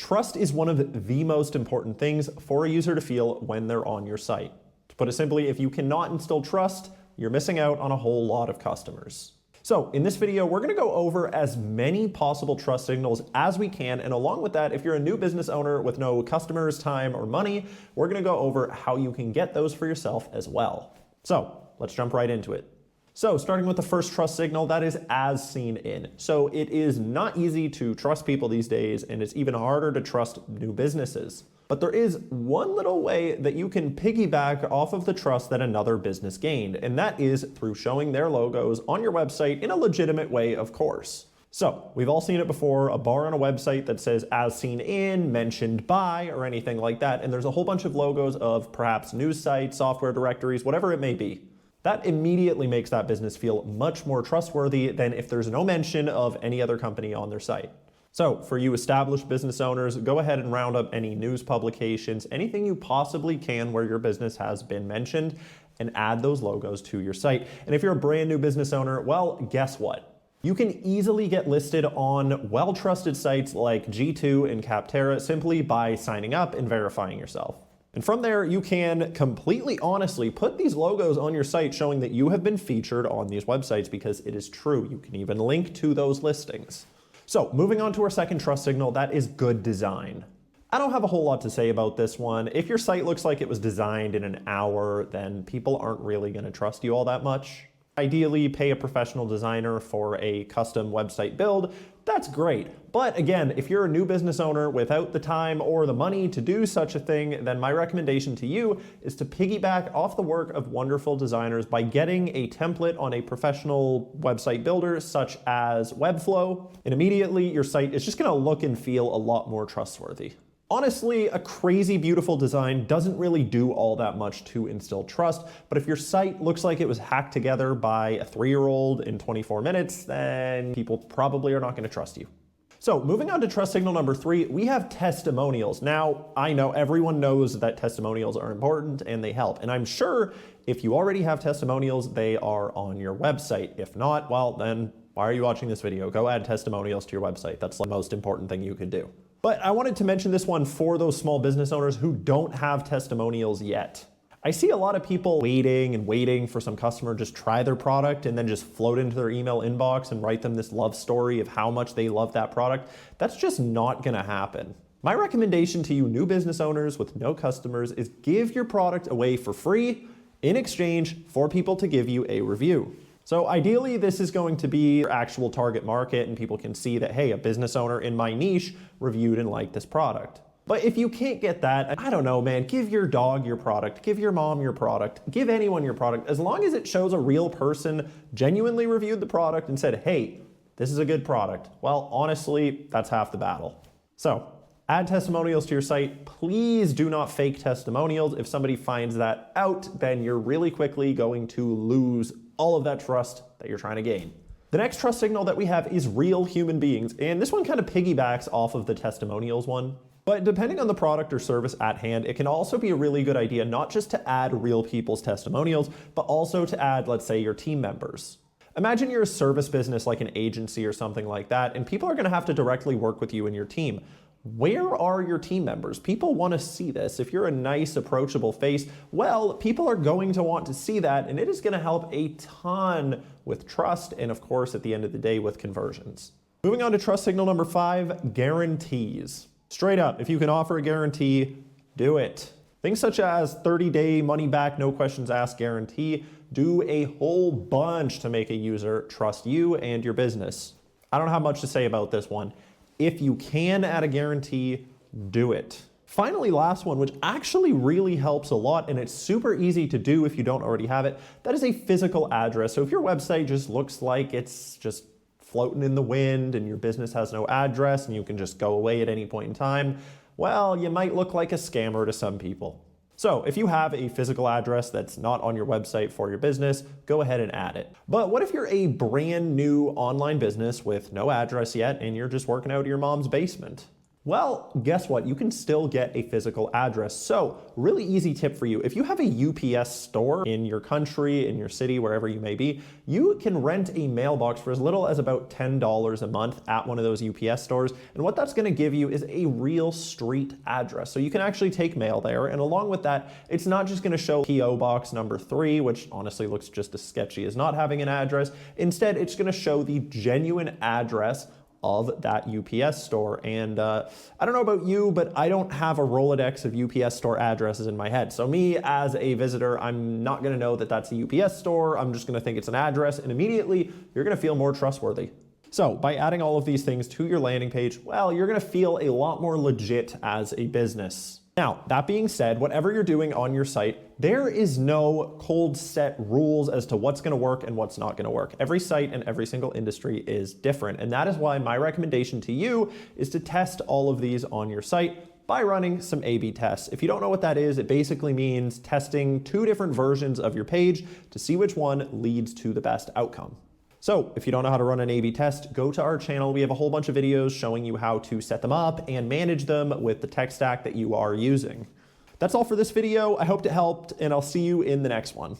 Trust is one of the most important things for a user to feel when they're on your site. To put it simply, if you cannot instill trust, you're missing out on a whole lot of customers. So in this video, we're going to go over as many possible trust signals as we can. And along with that, if you're a new business owner with no customers, time, or money, we're going to go over how you can get those for yourself as well. So let's jump right into it. So starting with the first trust signal, that is as seen in. So it is not easy to trust people these days, and it's even harder to trust new businesses. But there is one little way that you can piggyback off of the trust that another business gained, and that is through showing their logos on your website in a legitimate way, of course. So we've all seen it before, a bar on a website that says as seen in, mentioned by, or anything like that, and there's a whole bunch of logos of perhaps news sites, software directories, whatever it may be. That immediately makes that business feel much more trustworthy than if there's no mention of any other company on their site. So for you established business owners, go ahead and round up any news publications, anything you possibly can where your business has been mentioned, and add those logos to your site. And if you're a brand new business owner, well, guess what? You can easily get listed on well-trusted sites like G2 and Capterra simply by signing up and verifying yourself. And from there, you can completely honestly put these logos on your site showing that you have been featured on these websites, because it is true. You can even link to those listings. So moving on to our second trust signal, that is good design. I don't have a whole lot to say about this one. If your site looks like it was designed in an hour, then people aren't really going to trust you all that much. Ideally, pay a professional designer for a custom website build. That's great. But again, if you're a new business owner without the time or the money to do such a thing, then my recommendation to you is to piggyback off the work of wonderful designers by getting a template on a professional website builder such as Webflow. And immediately your site is just going to look and feel a lot more trustworthy. Honestly, a crazy beautiful design doesn't really do all that much to instill trust, but if your site looks like it was hacked together by a 3-year-old in 24 minutes, then people probably are not going to trust you. So moving on to trust signal number 3, we have testimonials. Now, I know everyone knows that testimonials are important and they help, and I'm sure if you already have testimonials, they are on your website. If not, well, then why are you watching this video? Go add testimonials to your website. That's the most important thing you could do. But I wanted to mention this one for those small business owners who don't have testimonials yet. I see a lot of people waiting for some customer to just try their product and then just float into their email inbox and write them this love story of how much they love that product. That's just not gonna happen. My recommendation to you new business owners with no customers is give your product away for free in exchange for people to give you a review. So ideally, this is going to be your actual target market and people can see that, hey, a business owner in my niche reviewed and liked this product. But if you can't get that, I don't know, man, give your dog your product, give your mom your product, give anyone your product, as long as it shows a real person genuinely reviewed the product and said, hey, this is a good product. Well, honestly, that's half the battle. So add testimonials to your site. Please do not fake testimonials. If somebody finds that out, then you're really quickly going to lose all of that trust that you're trying to gain. The next trust signal that we have is real human beings, and this one kind of piggybacks off of the testimonials one. But depending on the product or service at hand, it can also be a really good idea not just to add real people's testimonials, but also to add, let's say, your team members. Imagine you're a service business like an agency or something like that, and people are going to have to directly work with you and your team. Where are your team members? People want to see this. If you're a nice, approachable face, well, people are going to want to see that, and it is going to help a ton with trust and, of course, at the end of the day, with conversions. Moving on to trust signal number 5, guarantees. Straight up, if you can offer a guarantee, do it. Things such as 30-day money-back, no questions asked guarantee do a whole bunch to make a user trust you and your business. I don't have much to say about this one. If you can add a guarantee, do it. Finally, last one, which actually really helps a lot, and it's super easy to do if you don't already have it, that is a physical address. So if your website just looks like it's just floating in the wind and your business has no address and you can just go away at any point in time, well, you might look like a scammer to some people. So if you have a physical address that's not on your website for your business, go ahead and add it. But what if you're a brand new online business with no address yet and you're just working out of your mom's basement? Well, guess what? You can still get a physical address. So, really easy tip for you. If you have a UPS store in your country, in your city, wherever you may be, you can rent a mailbox for as little as about $10 a month at one of those UPS stores. And what that's going to give you is a real street address. So you can actually take mail there. And along with that, it's not just going to show PO Box number 3, which honestly looks just as sketchy as not having an address. Instead, it's going to show the genuine address of that UPS store. And I don't know about you, but I don't have a Rolodex of UPS store addresses in my head. So me as a visitor, I'm not going to know that that's a UPS store. I'm just going to think it's an address, and immediately you're going to feel more trustworthy. So by adding all of these things to your landing page, well, you're going to feel a lot more legit as a business. Now, that being said, whatever you're doing on your site, there is no cold set rules as to what's going to work and what's not going to work. Every site and every single industry is different. And that is why my recommendation to you is to test all of these on your site by running some A/B tests. If you don't know what that is, it basically means testing 2 different versions of your page to see which one leads to the best outcome. So if you don't know how to run an A/B test, go to our channel. We have a whole bunch of videos showing you how to set them up and manage them with the tech stack that you are using. That's all for this video. I hope it helped, and I'll see you in the next one.